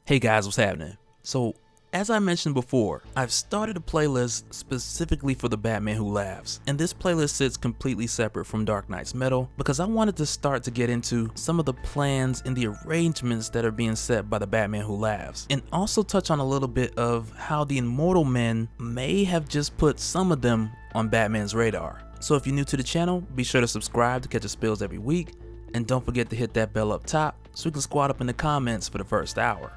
Hey guys, what's happening? So, as I mentioned before, I've started a playlist specifically for the Batman Who Laughs, and this playlist sits completely separate from Dark Knight's Metal because I wanted to start to get into some of the plans and the arrangements that are being set by the Batman Who Laughs, and also touch on a little bit of how the Immortal Men may have just put some of them on Batman's radar. So if you're new to the channel, be sure to subscribe to catch the spills every week, and don't forget to hit that bell up top so we can squad up in the comments for the first hour.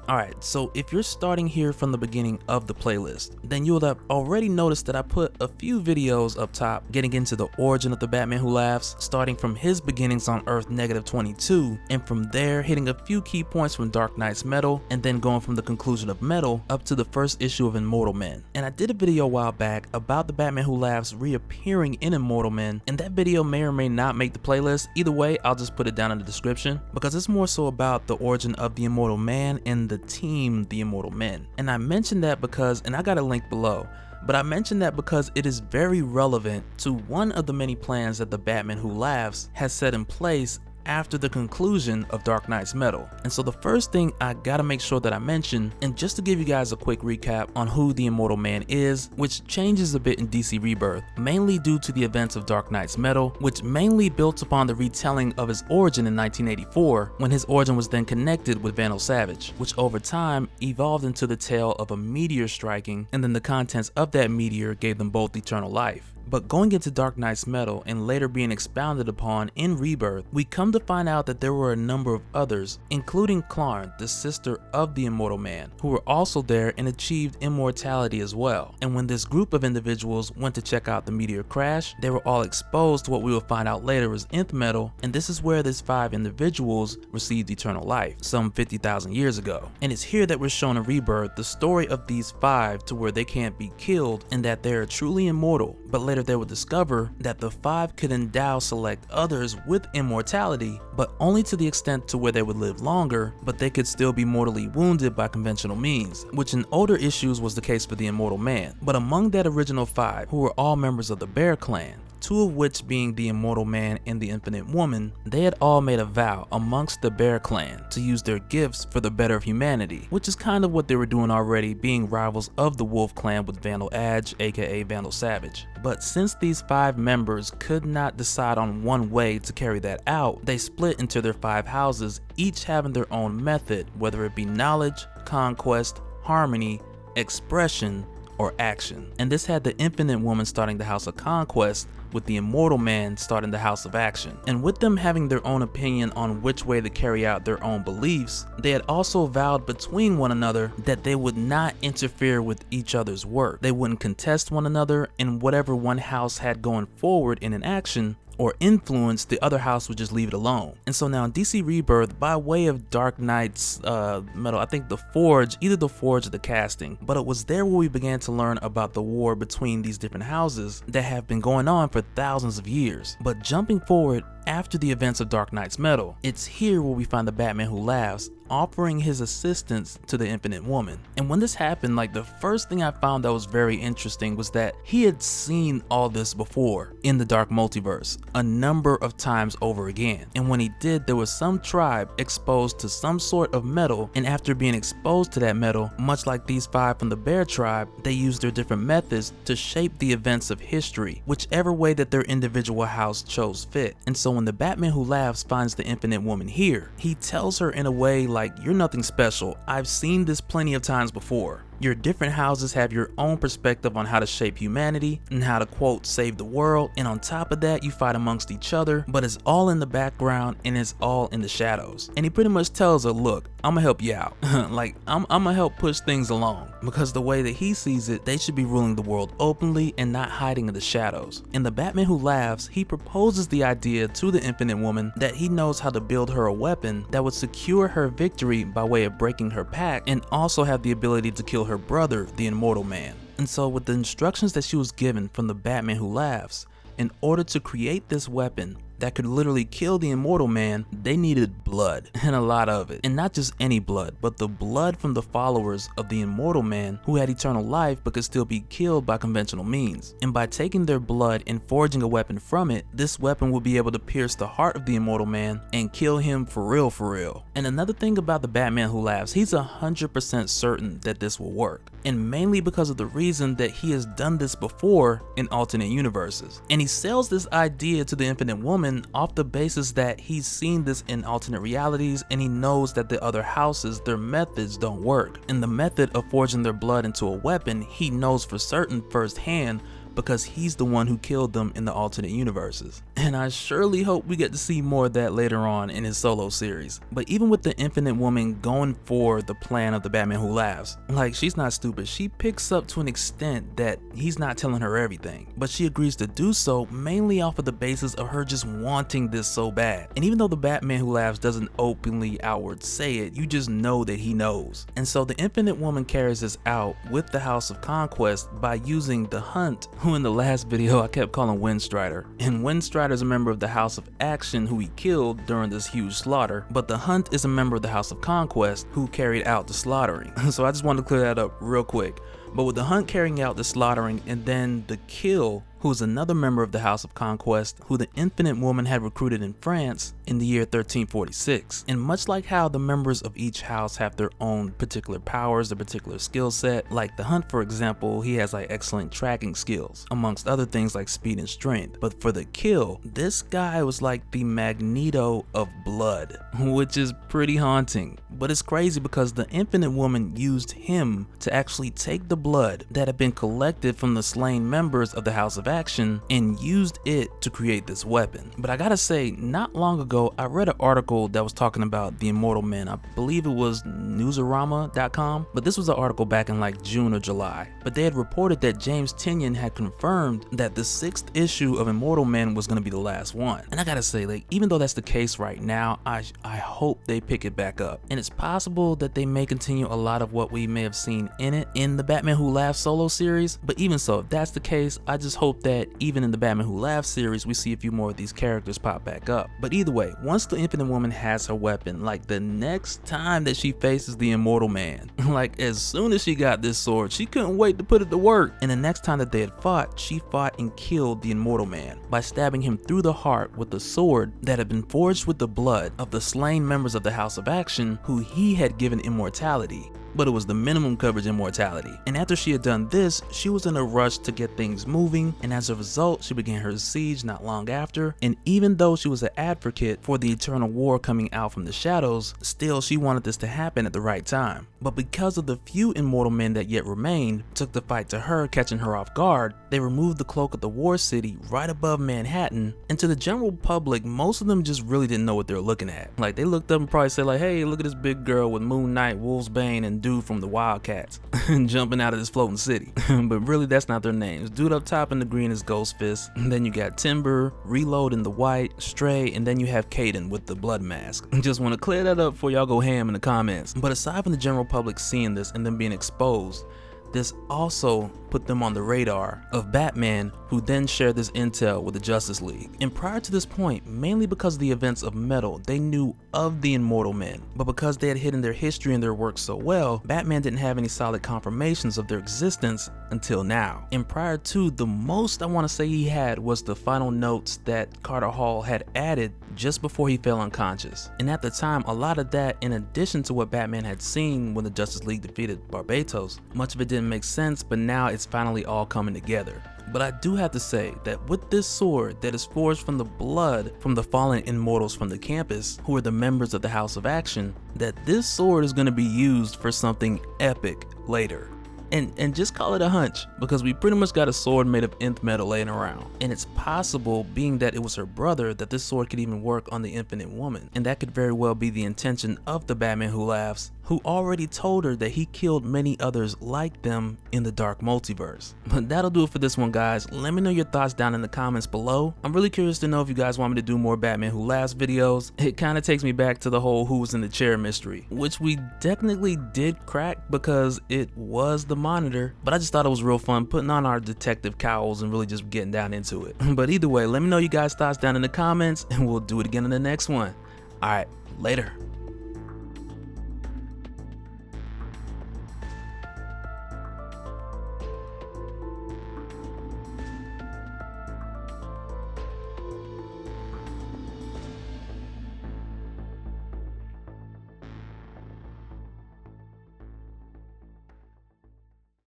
Alright, so if you're starting here from the beginning of the playlist, then you'll have already noticed that I put a few videos up top getting into the origin of the Batman Who Laughs, starting from his beginnings on Earth -22, and from there hitting a few key points from Dark Knight's Metal, and then going from the conclusion of Metal up to the first issue of Immortal Men. And I did a video a while back about the Batman Who Laughs reappearing in Immortal Men, and that video may or may not make the playlist. Either way, I'll just put it down in the description, because it's more so about the origin of the Immortal Man and the team, the Immortal Men. And I mentioned that because, and I got a link below, but I mentioned that because it is very relevant to one of the many plans that the Batman Who Laughs has set in place after the conclusion of Dark Knight's Metal. And so the first thing I gotta make sure that I mention, and just to give you guys a quick recap on who the Immortal Man is, which changes a bit in DC Rebirth, mainly due to the events of Dark Knight's Metal, which mainly built upon the retelling of his origin in 1984, when his origin was then connected with Vandal Savage, which over time evolved into the tale of a meteor striking, and then the contents of that meteor gave them both eternal life. But going into Dark Knight's Metal and later being expounded upon in Rebirth, we come to find out that there were a number of others, including Clarn, the sister of the Immortal Man, who were also there and achieved immortality as well. And when this group of individuals went to check out the meteor crash, they were all exposed to what we will find out later was nth metal, and this is where these 5 individuals received eternal life, some 50,000 years ago. And it's here that we're shown in Rebirth the story of these 5 to where they can't be killed and that they are truly immortal, but later they would discover that the 5 could endow select others with immortality, but only to the extent to where they would live longer, but they could still be mortally wounded by conventional means, which in older issues was the case for the Immortal Man. But among that original 5, who were all members of the Bear Clan, 2 of which being the Immortal Man and the Infinite Woman, they had all made a vow amongst the Bear Clan to use their gifts for the better of humanity, which is kind of what they were doing already, being rivals of the Wolf Clan with Vandal Adge, aka Vandal Savage. But since these 5 members could not decide on one way to carry that out, they split into their 5 houses, each having their own method, whether it be knowledge, conquest, harmony, expression, or action. And this had the Infinite Woman starting the House of Conquest, with the Immortal Man starting the House of Action. And with them having their own opinion on which way to carry out their own beliefs, they had also vowed between one another that they would not interfere with each other's work. They wouldn't contest one another in whatever one house had going forward in an action, or influence, the other house would just leave it alone. And so now in DC Rebirth, by way of Dark Knight's Metal, I think the Forge, either the Forge or the Casting, but it was there where we began to learn about the war between these different houses that have been going on for thousands of years. But jumping forward after the events of Dark Knight's Metal, it's here where we find the Batman Who Laughs offering his assistance to the Infinite Woman. And when this happened, like, the first thing I found that was very interesting was that he had seen all this before in the Dark Multiverse a number of times over again. And when he did, there was some tribe exposed to some sort of metal, and after being exposed to that metal, much like these 5 from the Bear tribe, they used their different methods to shape the events of history, whichever way that their individual house chose fit. And so when the Batman Who Laughs finds the Infinite Woman here, he tells her in a way like, "You're nothing special. I've seen this plenty of times before. Your different houses have your own perspective on how to shape humanity and how to, quote, save the world, and on top of that you fight amongst each other, but it's all in the background and it's all in the shadows." And he pretty much tells her, "Look, I'm gonna help you out." Like, I'm gonna help push things along, because the way that he sees it, they should be ruling the world openly and not hiding in the shadows. In the Batman Who Laughs, he proposes the idea to the Infinite Woman that he knows how to build her a weapon that would secure her victory by way of breaking her pact, and also have the ability to kill her brother, the Immortal Man. And so with the instructions that she was given from the Batman Who Laughs, in order to create this weapon, that could literally kill the Immortal Man, they needed blood, and a lot of it. And not just any blood, but the blood from the followers of the Immortal Man who had eternal life but could still be killed by conventional means. And by taking their blood and forging a weapon from it, this weapon will be able to pierce the heart of the Immortal Man and kill him for real for real. And another thing about the Batman Who Laughs, he's 100% certain that this will work. And mainly because of the reason that he has done this before in alternate universes. And he sells this idea to the Infinite Woman off the basis that he's seen this in alternate realities and he knows that the other houses, their methods don't work. And the method of forging their blood into a weapon, he knows for certain firsthand because he's the one who killed them in the alternate universes. And I surely hope we get to see more of that later on in his solo series. But even with the Infinite Woman going for the plan of the Batman Who Laughs, like, she's not stupid. She picks up to an extent that he's not telling her everything, but she agrees to do so mainly off of the basis of her just wanting this so bad. And even though the Batman Who Laughs doesn't openly outward say it, you just know that he knows. And so the Infinite Woman carries this out with the House of Conquest by using the Hunt, who in the last video I kept calling Windstrider. And Windstrider is a member of the House of Action who he killed during this huge slaughter, but the Hunt is a member of the House of Conquest who carried out the slaughtering. So I just wanted to clear that up real quick. But with the Hunt carrying out the slaughtering and then the Kill, who is another member of the House of Conquest who the Infinite Woman had recruited in France in the year 1346. And much like how the members of each house have their own particular powers, their particular skill set, like the Hunt, for example, he has like excellent tracking skills, amongst other things like speed and strength. But for the Kill, this guy was like the Magneto of blood, which is pretty haunting. But it's crazy because the Infinite Woman used him to actually take the blood that had been collected from the slain members of the House of Action and used it to create this weapon. But I gotta say, not long ago I read an article that was talking about the Immortal Man. I believe it was newsarama.com, but this was an article back in like June or July. But they had reported that James Tynion had confirmed that the 6th issue of Immortal Man was gonna be the last one. And I gotta say, like, even though that's the case right now, I hope they pick it back up. And it's possible that they may continue a lot of what we may have seen in it in the Batman Who Laughs solo series. But even so, if that's the case, I just hope that even in the Batman Who Laughs series, we see a few more of these characters pop back up. But either way, once the Infinite Woman has her weapon, like the next time that she faces the Immortal Man, like as soon as she got this sword, she couldn't wait to put it to work. And the next time that they had fought, she fought and killed the Immortal Man by stabbing him through the heart with a sword that had been forged with the blood of the slain members of the House of Action who he had given immortality. But it was the minimum coverage immortality. And after she had done this, she was in a rush to get things moving, and as a result, she began her siege not long after. And even though she was an advocate for the eternal war coming out from the shadows, still she wanted this to happen at the right time. But because of the few Immortal Men that yet remained took the fight to her, catching her off guard, they removed the cloak of the War City right above Manhattan, and to the general public, most of them just really didn't know what they were looking at. Like, they looked up and probably said like, hey, look at this big girl with Moon Knight, Wolfsbane, and dude from the Wildcats jumping out of this floating city. But really, that's not their names. Dude up top in the green is Ghost Fist, and then you got Timber, Reload in the white, Stray, and then you have Caden with the blood mask. Just want to clear that up before y'all go ham in the comments. But aside from the general public seeing this and then being exposed, this also put them on the radar of Batman, who then shared this intel with the Justice League. And prior to this point, mainly because of the events of Metal, they knew of the Immortal Men, but because they had hidden their history and their work so well, Batman didn't have any solid confirmations of their existence until now. And prior to, the most I want to say he had was the final notes that Carter Hall had added just before he fell unconscious. And at the time, a lot of that, in addition to what Batman had seen when the Justice League defeated Barbatos, much of it didn't make sense, but now it's finally all coming together. But I do have to say that with this sword that is forged from the blood from the fallen immortals from the campus, who are the members of the House of Action, that this sword is going to be used for something epic later. And just call it a hunch, because we pretty much got a sword made of nth metal laying around. And it's possible, being that it was her brother, that this sword could even work on the Infinite Woman. And that could very well be the intention of the Batman Who Laughs, who already told her that he killed many others like them in the dark multiverse. But that'll do it for this one, guys. Let me know your thoughts down in the comments below. I'm really curious to know if you guys want me to do more Batman Who Laughs videos. It kind of takes me back to the whole who was in the chair mystery, which we technically did crack because it was the Monitor, but I just thought it was real fun putting on our detective cowls and really just getting down into it. But either way, let me know you guys' thoughts down in the comments, and we'll do it again in the next one. All right, later.